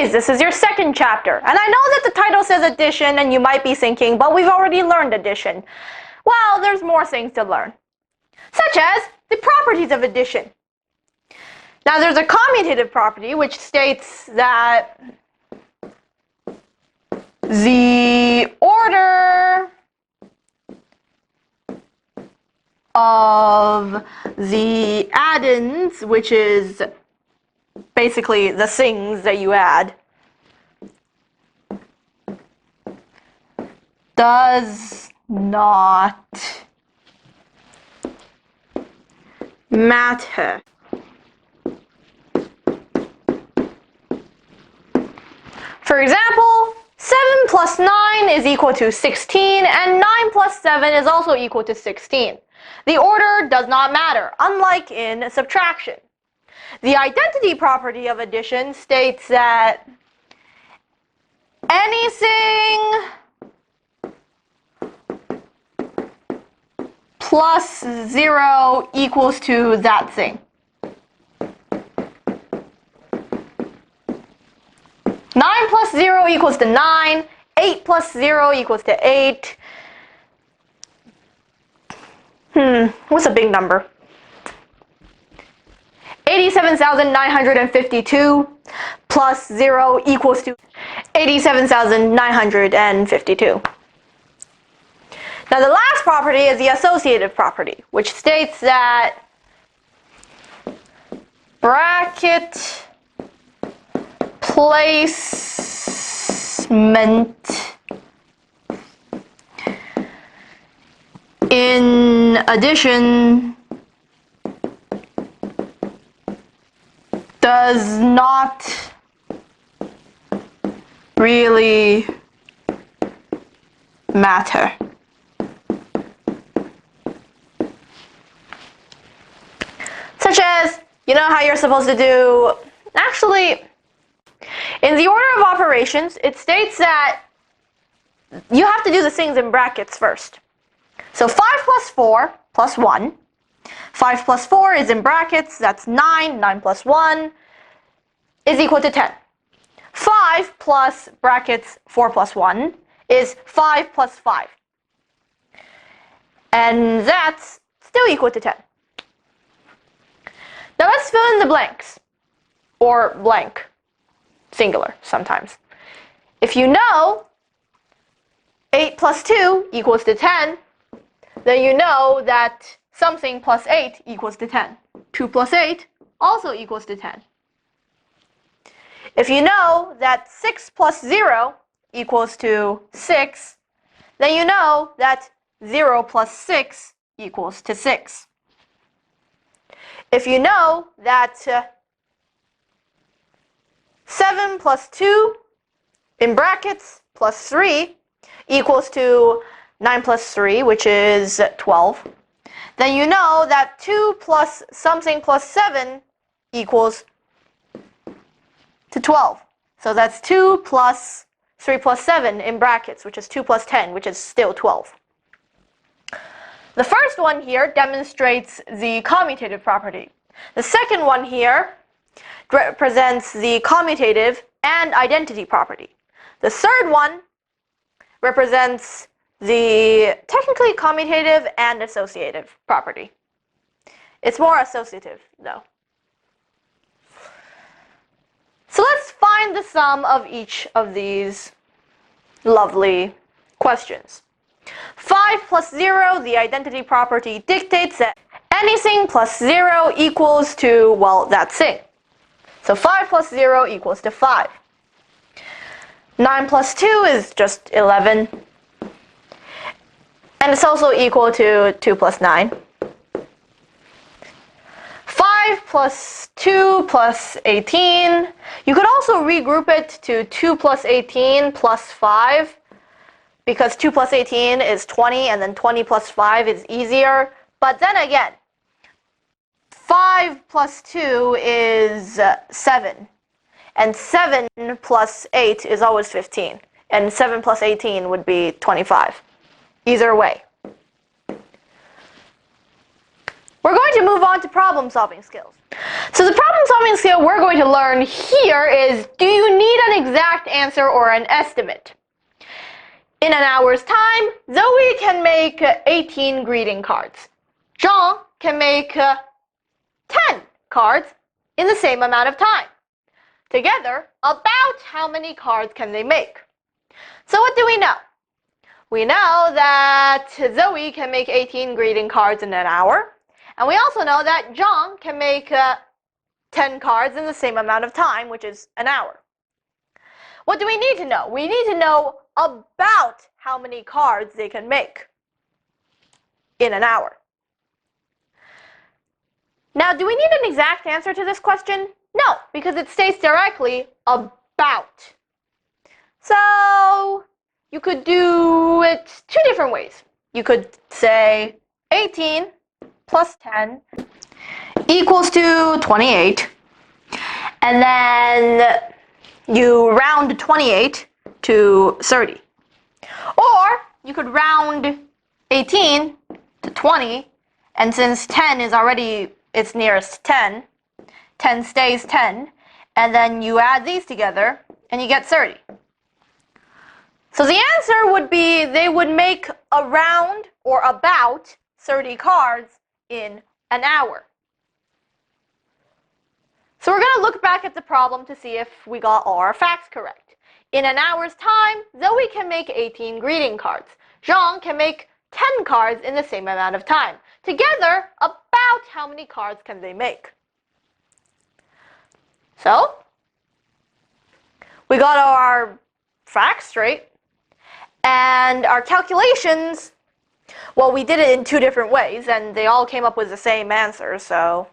Geez, this is your second chapter. And I know that the title says addition and you might be thinking, but we've already learned addition. Well, there's more things to learn, such as the properties of addition. Now there's a commutative property which states that the order of the addends, which is basically the things that you add, does not matter. For example, 7 plus 9 is equal to 16, and 9 plus 7 is also equal to 16. The order does not matter, unlike in subtraction. The identity property of addition states that anything plus 0 equals to that thing. 9 plus 0 equals to 9. 8 plus 0 equals to 8. What's a big number? 87,952 plus 0 equals to 87,952. Now the last property is the associative property, which states that bracket placement in addition does not really matter. Such as, you know how you're supposed to do, actually, in the order of operations, it states that you have to do the things in brackets first. So 5 plus 4 plus 1. 5 plus 4 is in brackets, that's 9. 9 plus 1 is equal to 10. 5 plus brackets 4 plus 1 is 5 plus 5. And that's still equal to 10. Now let's fill in the blanks, or blank, singular sometimes. If you know 8 plus 2 equals to 10, then you know that something plus 8 equals to 10. 2 plus 8 also equals to 10. If you know that 6 plus 0 equals to 6, then you know that 0 plus 6 equals to 6. If you know that 7 plus 2 in brackets plus 3 equals to 9 plus 3, which is 12, then you know that 2 plus something plus 7 equals to 12. So that's 2 plus 3 plus 7 in brackets, which is 2 plus 10, which is still 12. The first one here demonstrates the commutative property. The second one here represents the commutative and identity property. The third one represents the technically commutative and associative property. It's more associative, though. So let's find the sum of each of these lovely questions. 5 plus 0, the identity property dictates that anything plus 0 equals to, well, that thing. So 5 plus 0 equals to 5. 9 plus 2 is just 11. And it's also equal to 2 plus 9. 5 plus 2 plus 18. You could also regroup it to 2 plus 18 plus 5. Because 2 plus 18 is 20, and then 20 plus 5 is easier. But then again, 5 plus 2 is 7. And 7 plus 8 is always 15. And 7 plus 18 would be 25. Either way. we're going to move on to problem-solving skills. So the problem-solving skill we're going to learn here is, do you need an exact answer or an estimate? In an hour's time, Zoe can make 18 greeting cards. Jean can make 10 cards in the same amount of time. Together, about how many cards can they make? So what do we know? We know that Zoe can make 18 greeting cards in an hour. And we also know that Jean can make 10 cards in the same amount of time, which is an hour. What do we need to know? We need to know about how many cards they can make in an hour. Now, do we need an exact answer to this question? No, because it states directly about. So you could do it two different ways. You could say 18 plus 10 equals to 28. And then you round 28 to 30. Or you could round 18 to 20. And since 10 is already its nearest 10, 10 stays 10. And then you add these together and you get 30. So the answer would be they would make around or about 30 cards in an hour. So we're going to look back at the problem to see if we got all our facts correct. In an hour's time, Zoe can make 18 greeting cards. Jean can make 10 cards in the same amount of time. Together, about how many cards can they make? So, we got our facts straight. And our calculations, well, we did it in two different ways, and they all came up with the same answer, so.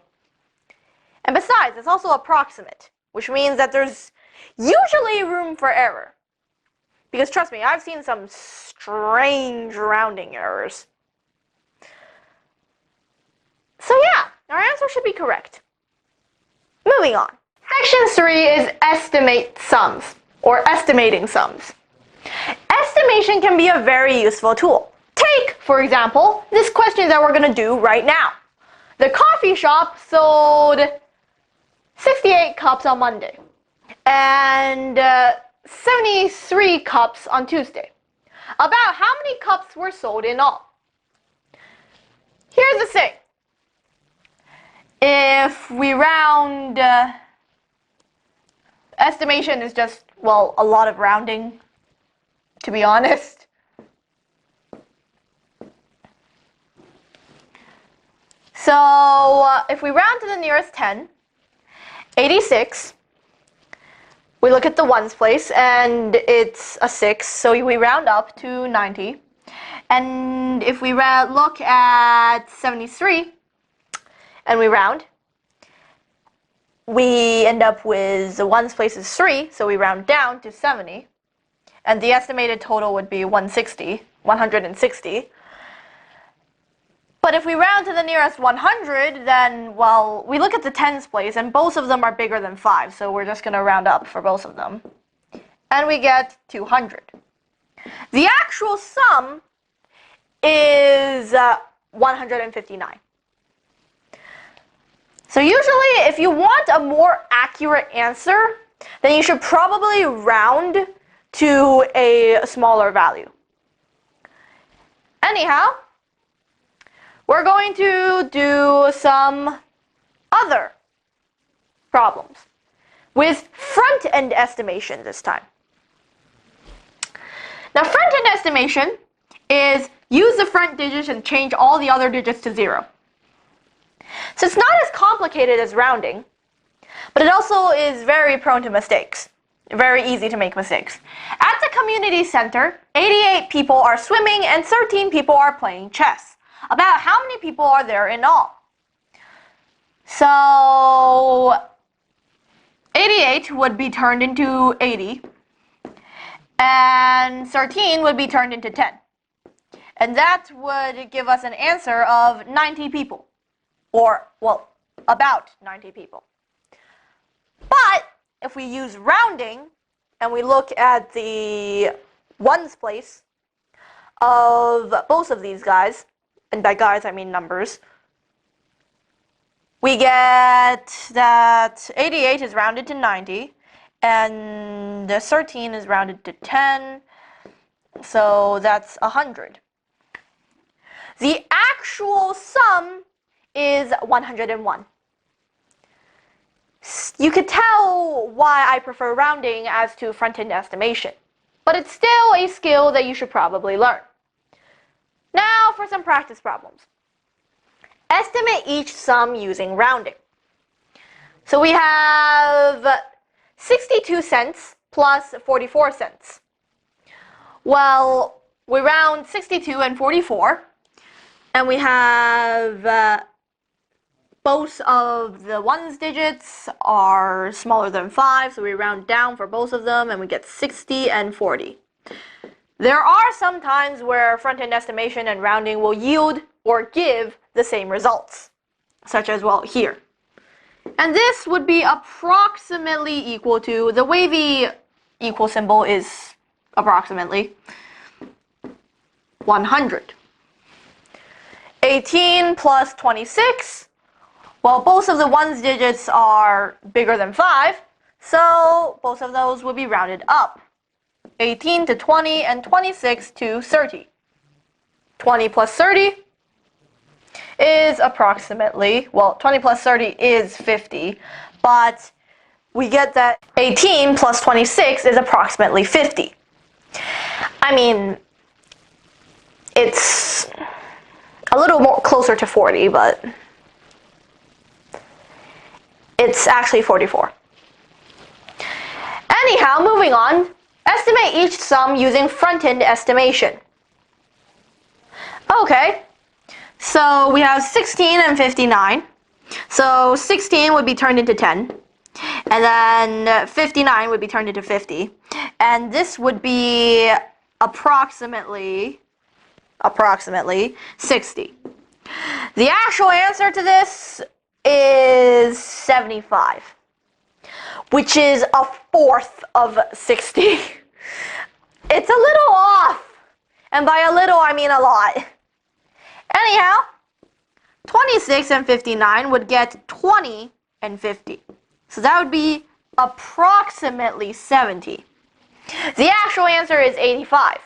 And besides, it's also approximate, which means that there's usually room for error. Because trust me, I've seen some strange rounding errors. So yeah, our answer should be correct. Moving on. Section 3 is estimate sums, or estimating sums. Estimation can be a very useful tool. Take, for example, this question that we're going to do right now. The coffee shop sold 68 cups on Monday and 73 cups on Tuesday. About how many cups were sold in all? Here's the thing. If we round, estimation is just, well, a lot of rounding, to be honest. So if we round to the nearest 10, 86, we look at the ones place and it's a 6, so we round up to 90. And if we look at 73 and we round, we end up with the ones place is 3, so we round down to 70. And the estimated total would be 160. But if we round to the nearest 100, then, well, we look at the tens place, and both of them are bigger than 5, so we're just going to round up for both of them. And we get 200. The actual sum is 159. So usually, if you want a more accurate answer, then you should probably round to a smaller value. Anyhow, we're going to do some other problems with front-end estimation this time. Now, front-end estimation is use the front digits and change all the other digits to 0. So it's not as complicated as rounding, but it also is very prone to mistakes. Very easy to make mistakes. At the community center, 88 people are swimming and 13 people are playing chess. About how many people are there in all? So 88 would be turned into 80, and 13 would be turned into 10. And that would give us an answer of 90 people. Or, well, about 90 people. But if we use rounding and we look at the ones place of both of these guys, and by guys I mean numbers, we get that 88 is rounded to 90, and the 13 is rounded to 10, so that's 100. The actual sum is 101. You could tell why I prefer rounding as to front-end estimation, but it's still a skill that you should probably learn. Now for some practice problems. Estimate each sum using rounding. So we have 62 cents plus 44 cents. Well, we round 62 and 44, and we have both of the ones digits are smaller than 5, so we round down for both of them, and we get 60 and 40. There are some times where front-end estimation and rounding will yield or give the same results, such as, well, here. And this would be approximately equal to, the wavy equal symbol is approximately 100. 18 plus 26, well, both of the ones digits are bigger than 5, so both of those will be rounded up. 18 to 20 and 26 to 30. 20 plus 30 is approximately, well, 20 plus 30 is 50, but we get that 18 plus 26 is approximately 50. I mean, it's a little more closer to 40, but it's actually 44. Anyhow, moving on. Estimate each sum using front-end estimation. Okay, so we have 16 and 59. So 16 would be turned into 10, and then 59 would be turned into 50, and this would be approximately 60. The actual answer to this is 75, which is a fourth of 60. It's a little off, and by a little I mean a lot. Anyhow, 26 and 59 would get 20 and 50. So that would be approximately 70. The actual answer is 85,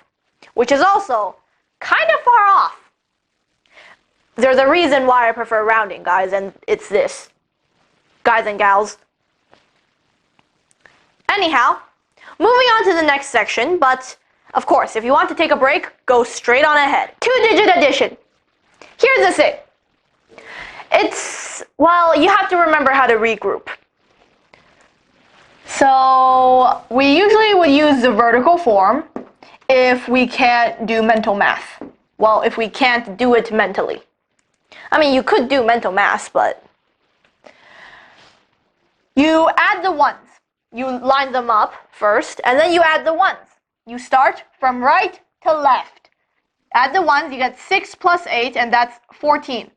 which is also kind of far off. There's a reason why I prefer rounding, guys, and it's this. Guys and gals. Anyhow, moving on to the next section, but of course, if you want to take a break, go straight on ahead. Two-digit addition. Here's the thing. Well, you have to remember how to regroup. So we usually would use the vertical form if we can't do mental math. Well, if we can't do it mentally. I mean, you could do mental math, but you add the ones. You line them up first, and then you add the ones. You start from right to left. Add the ones, you get 6 plus 8, and that's 14.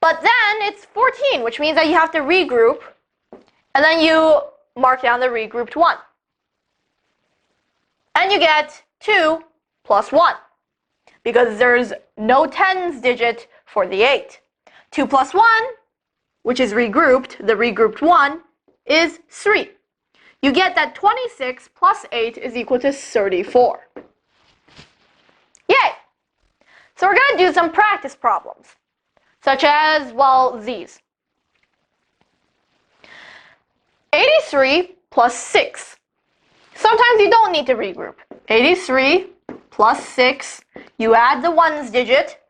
But then it's 14, which means that you have to regroup, and then you mark down the regrouped one. And you get 2 plus 1, because there's no tens digit for the 8. 2 plus 1, which is regrouped, the regrouped one, is 3. You get that 26 plus 8 is equal to 34. Yay! So we're going to do some practice problems, such as, well, these. 83 plus 6. Sometimes you don't need to regroup. 83 plus 6, you add the ones digit,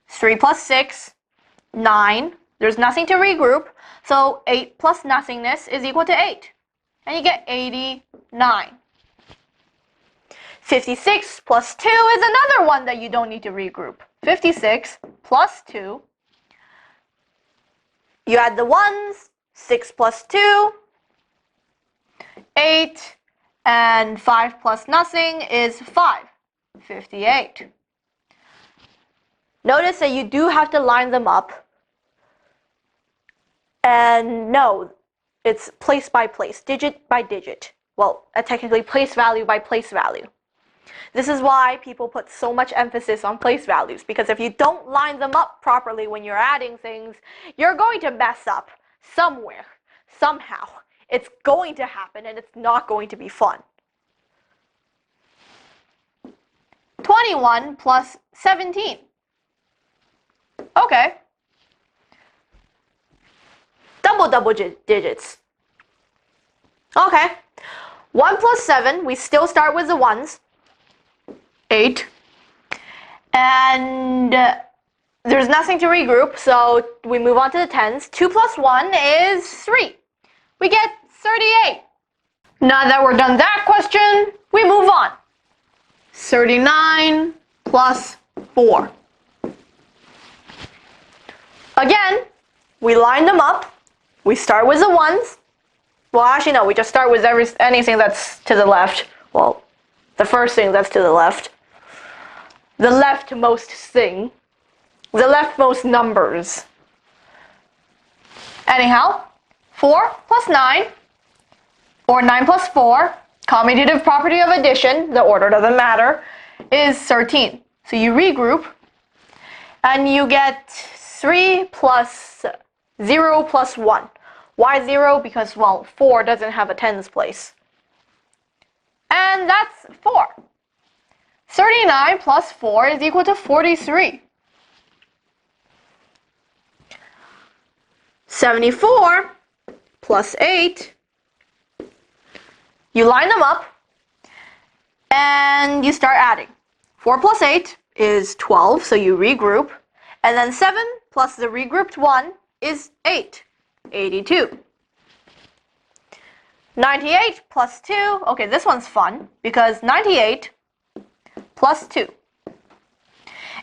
3 plus 6, 9. There's nothing to regroup, so 8 plus nothingness is equal to 8. And you get 89. 56 plus 2 is another one that you don't need to regroup. 56 plus 2. You add the ones, 6 plus 2, 8, and 5 plus nothing is 5. 58. Notice that you do have to line them up. And no, it's place by place, digit by digit. Well, technically place value by place value. This is why people put so much emphasis on place values, because if you don't line them up properly when you're adding things, you're going to mess up somewhere, somehow. It's going to happen and it's not going to be fun. 21 plus 17. Okay. Double digits. Okay. 1 plus 7, we still start with the ones. 8. And there's nothing to regroup, so we move on to the tens. 2 plus 1 is 3. We get 38. Now that we're done that question, we move on. 39 plus 4. Again, we line them up. We start with the ones. Well, actually, no, we just start with anything that's to the left. Well, the first thing that's to the left. The leftmost thing. The leftmost numbers. Anyhow, 4 plus 9, or 9 plus 4, commutative property of addition, the order doesn't matter, is 13. So you regroup, and you get 3 plus 0 plus 1. Why 0? Because, well, 4 doesn't have a tens place. And that's 4. 39 plus 4 is equal to 43. 74 plus 8, you line them up, and you start adding. 4 plus 8 is 12, so you regroup. And then 7 plus the regrouped 1 is 8, 82. 98 plus 2, okay, this one's fun, because 98 plus 2.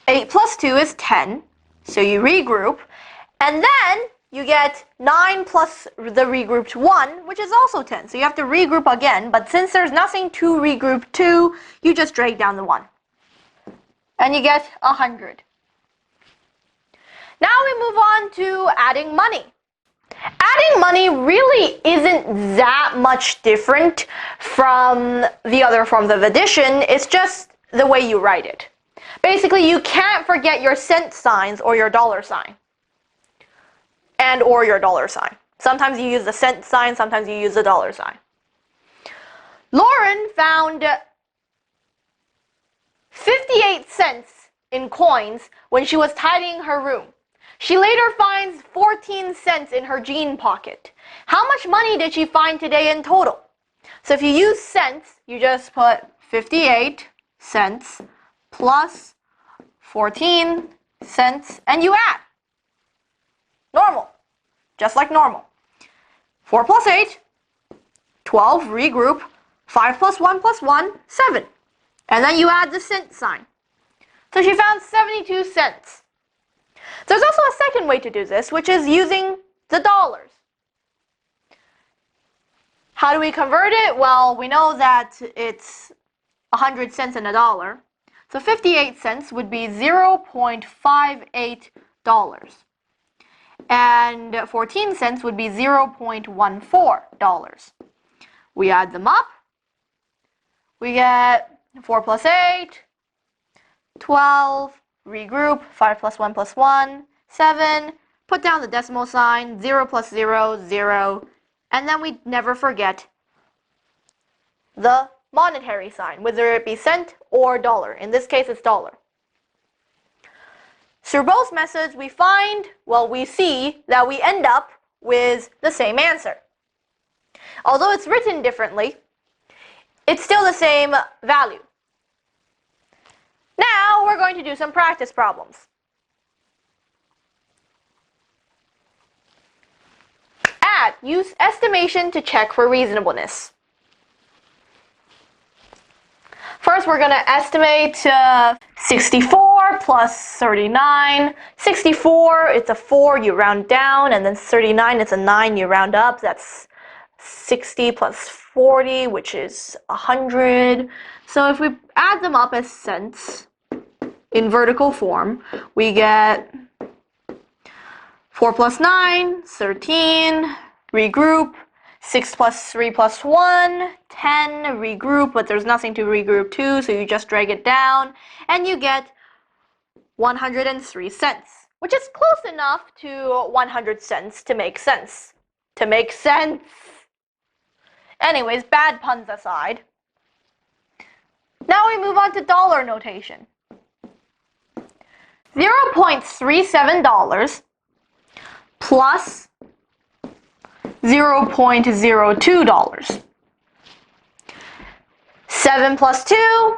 8 plus 2 is 10, so you regroup. And then you get 9 plus the regrouped 1, which is also 10. So you have to regroup again, but since there's nothing to regroup to, you just drag down the 1. And you get 100. Now we move on to adding money. Adding money really isn't that much different from the other forms of addition. It's just the way you write it. Basically, you can't forget your cent signs or your dollar sign. And or your dollar sign. Sometimes you use the cent sign, sometimes you use the dollar sign. Lauren found 58 cents in coins when she was tidying her room. She later finds 14 cents in her jean pocket. How much money did she find today in total? So if you use cents, you just put 58 cents plus 14 cents and you add. Normal. Just like normal. 4 plus 8, 12, regroup. 5 plus 1 plus 1, 7. And then you add the cent sign. So she found 72 cents. There's also a second way to do this, which is using the dollars. How do we convert it? Well, we know that it's 100 cents in a dollar. So 58 cents would be $0.58. And 14 cents would be $0.14. We add them up. We get 4 plus 8, 12, regroup, 5 plus 1 plus 1, 7, put down the decimal sign, 0 plus 0, 0, and then we never forget the monetary sign, whether it be cent or dollar. In this case, it's dollar. Through both methods, we see that we end up with the same answer. Although it's written differently, it's still the same value. Now we're going to do some practice problems. Add. Use estimation to check for reasonableness. First, we're going to estimate 64 plus 39. 64, it's a 4, you round down, and then 39, it's a 9, you round up. That's 60 plus 40, which is 100. So if we add them up as cents in vertical form, we get 4 plus 9, 13, regroup, 6 plus 3 plus 1, 10, regroup, but there's nothing to regroup to, so you just drag it down, and you get 103 cents, which is close enough to 100 cents to make sense. To make sense! Anyways, bad puns aside. Now we move on to dollar notation. $0.37 plus $0.02. 7 plus 2,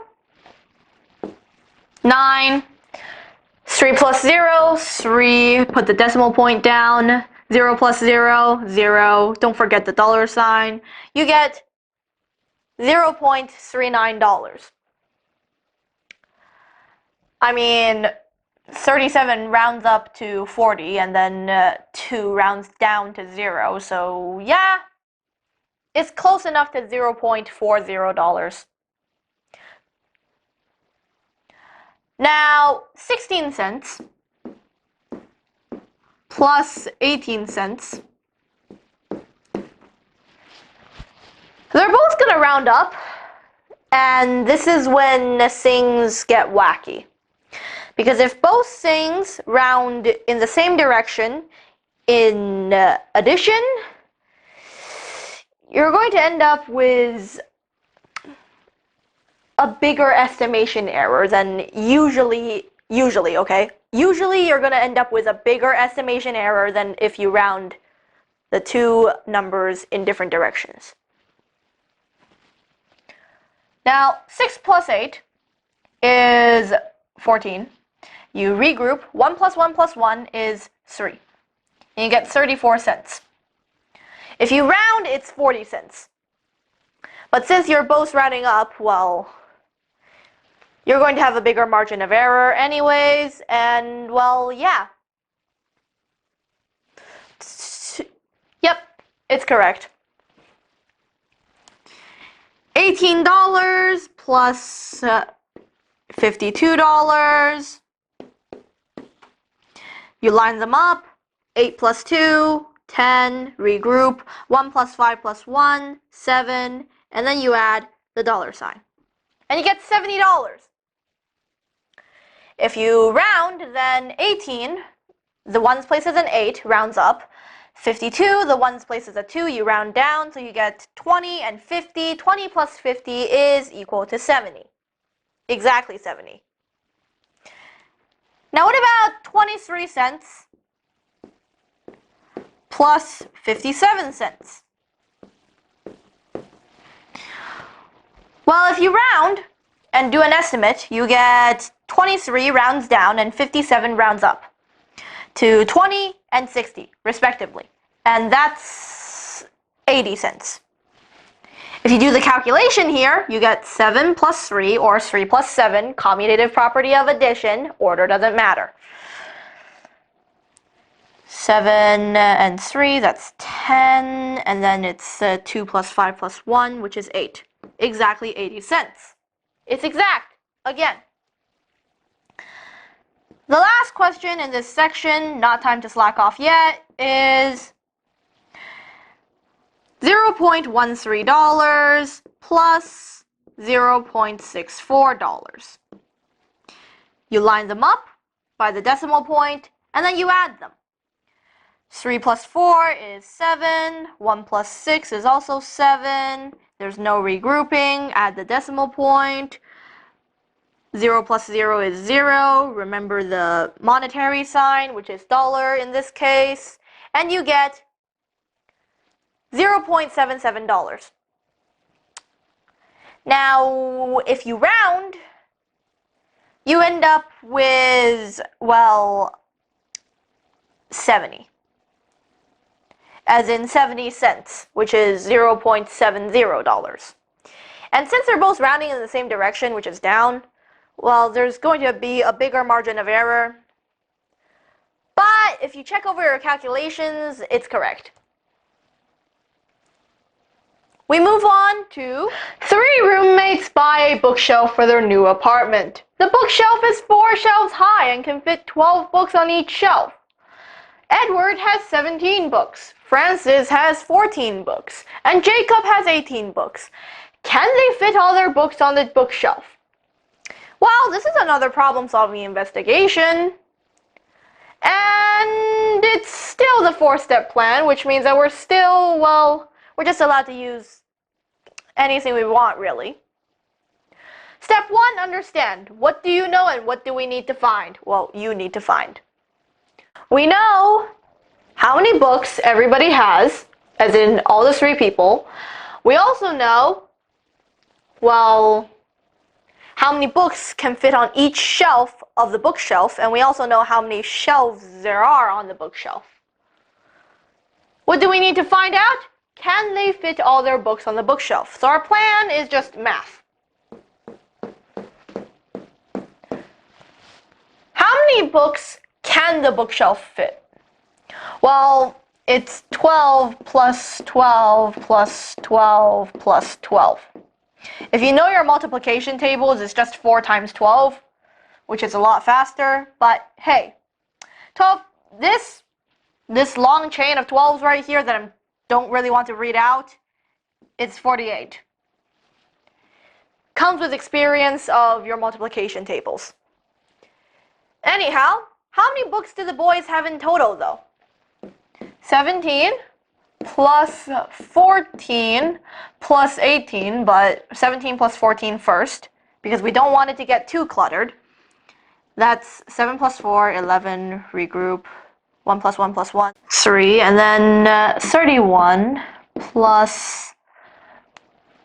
9. 3 plus 0, 3. Put the decimal point down. 0 plus 0, 0. Don't forget the dollar sign. You get $0.39. I mean, 37 rounds up to 40, and then 2 rounds down to 0. So yeah, it's close enough to $0.40. Now, 16 cents plus 18 cents. They're both going to round up, and this is when things get wacky. Because if both things round in the same direction in addition, you're going to end up with a bigger estimation error than usually, okay? Usually you're going to end up with a bigger estimation error than if you round the two numbers in different directions. Now, 6 plus 8 is 14. You regroup, 1 plus 1 plus 1 is 3. And you get 34 cents. If you round, it's 40 cents. But since you're both rounding up, well, you're going to have a bigger margin of error anyways, and well, yeah. Yep, it's correct. $18 plus $52. You line them up. 8 plus 2, 10, regroup. 1 plus 5 plus 1, 7, and then you add the dollar sign. And you get $70. If you round, then 18, the ones place is an 8, rounds up. 52, the ones place is a 2, you round down, so you get 20 and 50. 20 plus 50 is equal to 70. Exactly 70. Now what about 23 cents plus 57 cents? Well, if you round and do an estimate, you get 23 rounds down and 57 rounds up to 20 and 60, respectively. And that's 80 cents. If you do the calculation here, you get 7 plus 3 or 3 plus 7, commutative property of addition, order doesn't matter. 7 and 3, that's 10, and then it's 2 plus 5 plus 1, which is 8. Exactly 80 cents. It's exact, again. The last question in this section, not time to slack off yet, is $0.13 plus $0.64. You line them up by the decimal point, and then you add them. 3 plus 4 is 7. 1 plus 6 is also 7. There's no regrouping. Add the decimal point. 0 plus 0 is 0. Remember the monetary sign, which is dollar in this case. And you get $0.77. Now, if you round, you end up with, well, 70. As in 70 cents, which is $0.70. And since they're both rounding in the same direction, which is down, well, there's going to be a bigger margin of error. But if you check over your calculations, it's correct. We move on to 3 roommates buy a bookshelf for their new apartment. The bookshelf is 4 shelves high and can fit 12 books on each shelf. Edward has 17 books, Francis has 14 books, and Jacob has 18 books. Can they fit all their books on the bookshelf? Well, this is another problem-solving investigation. And it's still the 4-step plan, which means that we're still, well, we're just allowed to use anything we want, really. Step 1, understand. What do you know and what do we need to find? Well, you need to find. We know how many books everybody has, as in all the 3 people. We also know, well, how many books can fit on each shelf of the bookshelf, and we also know how many shelves there are on the bookshelf. What do we need to find out? Can they fit all their books on the bookshelf? So our plan is just math. How many books can the bookshelf fit? Well, it's 12 plus 12 plus 12 plus 12. If you know your multiplication tables, it's just 4 times 12, which is a lot faster, but hey, 12, this long chain of 12s right here that I don't really want to read out, it's 48. Comes with experience of your multiplication tables. Anyhow, how many books do the boys have in total though? 17 plus 14 plus 18, but 17 plus 14 first, because we don't want it to get too cluttered. That's 7 plus 4, 11, regroup, 1 plus 1 plus 1, 3, and then 31 plus,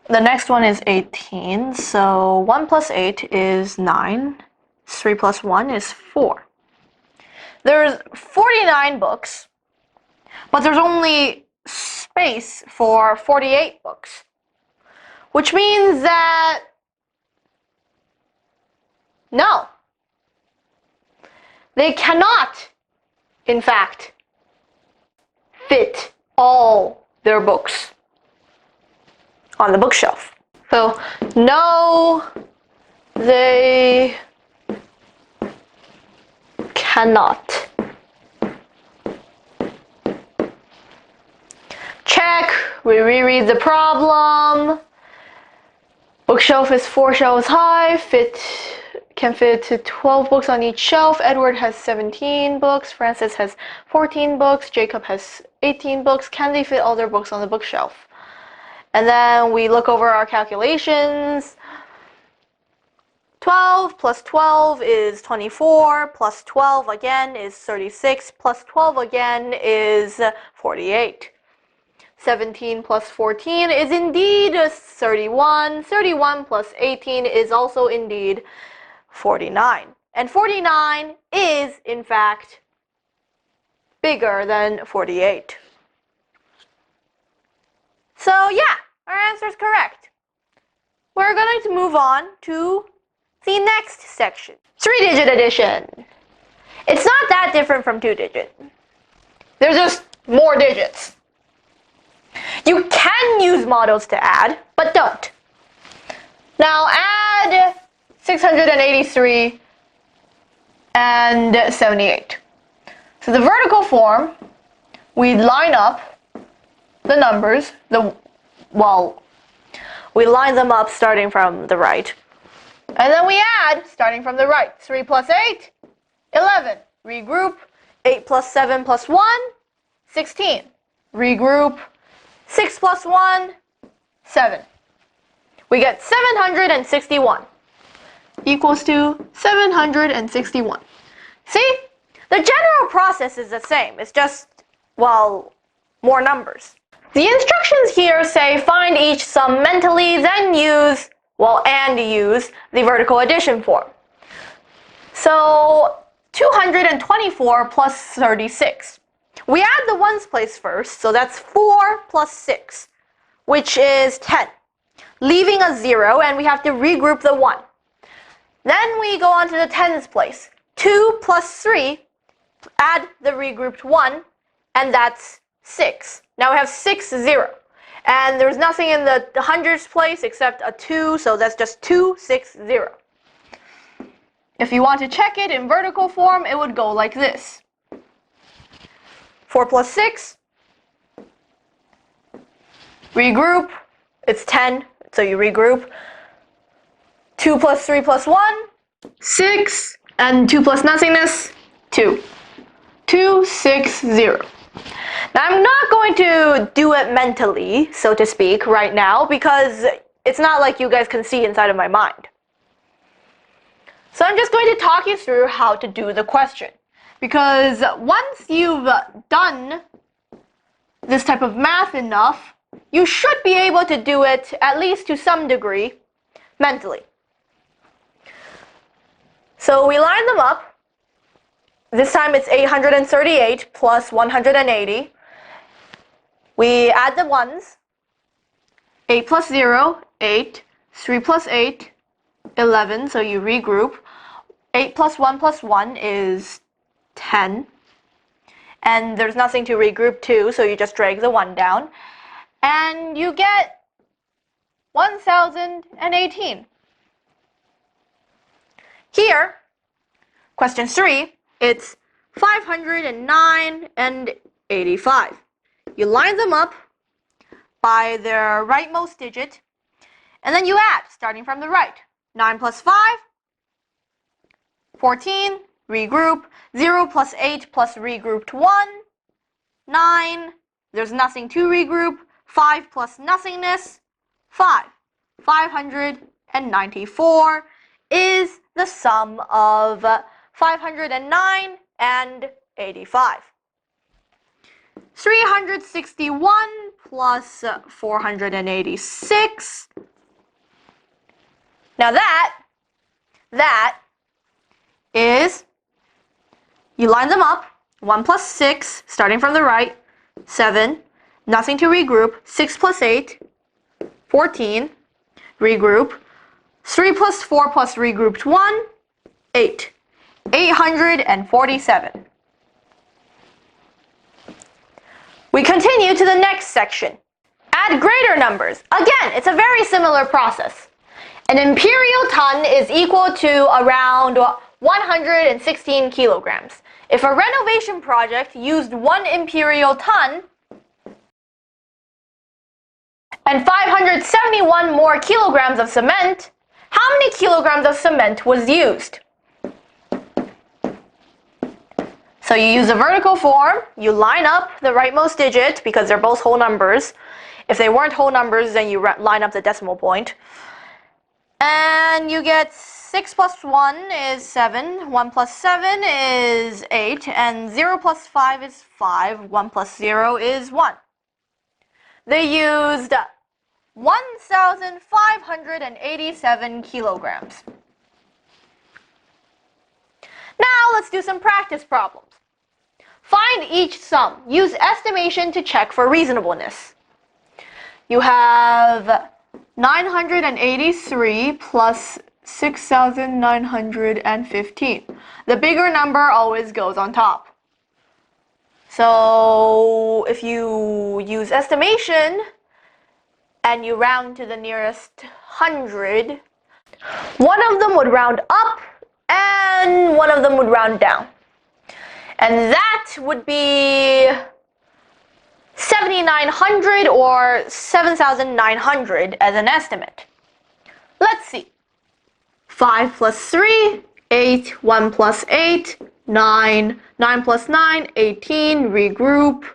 the next one is 18, so 1 plus 8 is 9, 3 plus 1 is 4. There's 49 books, but there's only space for 48 books, which means that no, they cannot, in fact, fit all their books on the bookshelf. So, no, they cannot. Check, we reread the problem. Bookshelf is 4 shelves high, can fit 12 books on each shelf. Edward has 17 books, Francis has 14 books, Jacob has 18 books. Can they fit all their books on the bookshelf? And then we look over our calculations. 12 plus 12 is 24, plus 12 again is 36, plus 12 again is 48. 17 plus 14 is indeed 31. 31 plus 18 is also indeed 49. And 49 is, in fact, bigger than 48. So yeah, our answer is correct. We're going to move on to the next section. 3-digit addition. It's not that different from 2-digit. There's just more digits. You can use models to add, but don't. Now add 683 and 78. So the vertical form, we line up the numbers, we line them up starting from the right. And then we add, starting from the right, 3 plus 8, 11. Regroup, 8 plus 7 plus 1, 16. Regroup, 6 plus 1, 7. We get 761 equals to 761. See? The general process is the same. It's just, well, more numbers. The instructions here say find each sum mentally, then use the vertical addition form. So 224 plus 36. We add the ones place first, so that's 4 plus 6, which is 10, leaving a 0, and we have to regroup the 1. Then we go on to the tens place. 2 plus 3, add the regrouped 1, and that's 6. Now we have 6, 0. And there's nothing in the hundreds place except a 2, so that's just 2, 6, 0. If you want to check it in vertical form, it would go like this. 4 plus 6. Regroup. It's 10, so you regroup. 2 plus 3 plus 1. 6. And 2 plus nothingness. 2. 2, 6, 0. Now I'm not going to do it mentally, so to speak, right now, because it's not like you guys can see inside of my mind. So I'm just going to talk you through how to do the question. Because once you've done this type of math enough, you should be able to do it, at least to some degree, mentally. So we line them up. This time it's 838 plus 180. We add the ones. 8 plus 0, 8. 3 plus 8, 11, so you regroup. 8 plus 1 is 10. And there's nothing to regroup to, so you just drag the 1 down. And you get 1018. Here, question 3, it's 509 and 85. You line them up by their rightmost digit, and then you add, starting from the right. 9 plus 5, 14, regroup. 0 plus 8 plus regrouped 1, 9. There's nothing to regroup. 5 plus nothingness, 5. 594 is the sum of 509 and 85. 361 plus 486. Now that is, you line them up. 1 plus 6, starting from the right, 7. Nothing to regroup. 6 plus 8, 14. Regroup. 3 plus 4 plus regrouped 1, 8. 847. We continue to the next section. Add greater numbers. Again, it's a very similar process. An imperial ton is equal to around 116 kilograms. If a renovation project used 1 imperial ton and 571 more kilograms of cement, how many kilograms of cement was used? So you use a vertical form, you line up the rightmost digit because they're both whole numbers. If they weren't whole numbers, then you line up the decimal point. And you get 6 plus 1 is 7, 1 plus 7 is 8, and 0 plus 5 is 5, 1 plus 0 is 1. They used 1,587 kilograms. Now let's do some practice problems. Find each sum. Use estimation to check for reasonableness. You have 983 plus 6,915. The bigger number always goes on top. So if you use estimation and you round to the nearest 100, one of them would round up and one of them would round down. And that would be 7,900 or 7,900 as an estimate. Let's see. 5 plus 3, 8, 1 plus 8, 9, 9 plus 9, 18, regroup,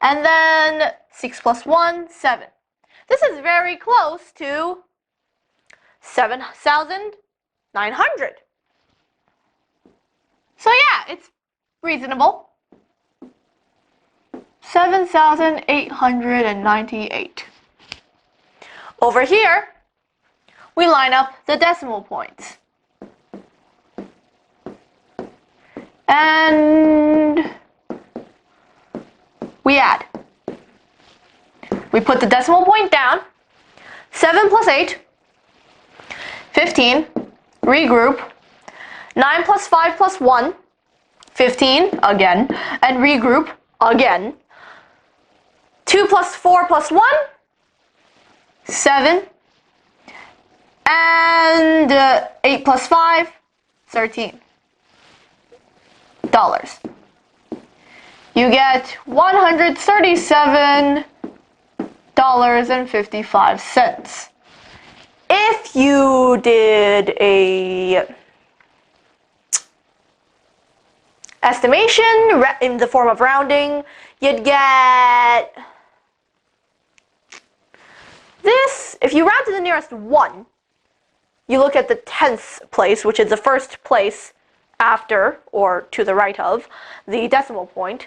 and then 6 plus 1, 7. This is very close to 7,900. So yeah, it's reasonable. 7,898. Over here, we line up the decimal points. And we add. We put the decimal point down. 7 plus 8, 15. Regroup. 9 plus 5 plus 1, 15 again. And regroup again. 2 plus 4 plus 1, 7. And 8 plus 5, $13. you get $137.55. If you did a estimation in the form of rounding, you'd get this. If you round to the nearest 1, you look at the 10th place, which is the first place after, or to the right of, the decimal point.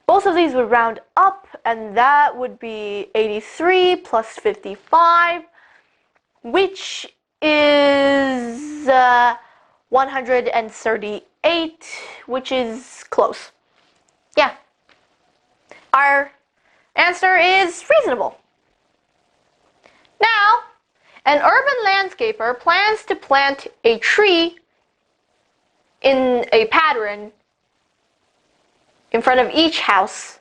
Both of these would round up, and that would be 83 plus 55, which is 138, which is close. Yeah. Our answer is reasonable. Now, an urban landscaper plans to plant a tree in a pattern in front of each house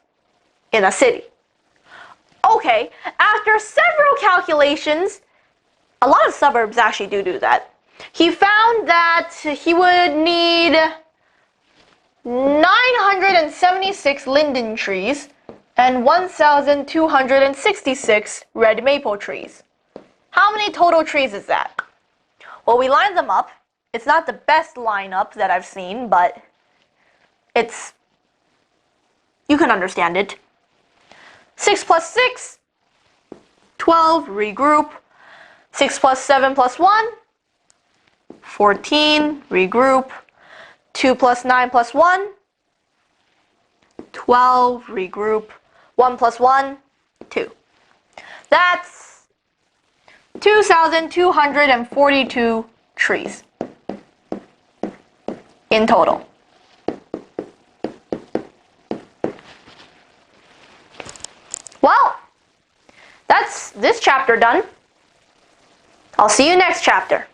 in a city. Okay, after several calculations, a lot of suburbs actually do that. He found that he would need 976 linden trees and 1,266 red maple trees. How many total trees is that? Well, we lined them up. It's not the best lineup that I've seen, but you can understand it. 6 plus 6, 12, regroup. 6 plus 7 plus 1, 14, regroup. 2 plus 9 plus 1, 12, regroup. 1 plus 1, 2. That's 2,242 trees in total. Well, that's this chapter done. I'll see you next chapter.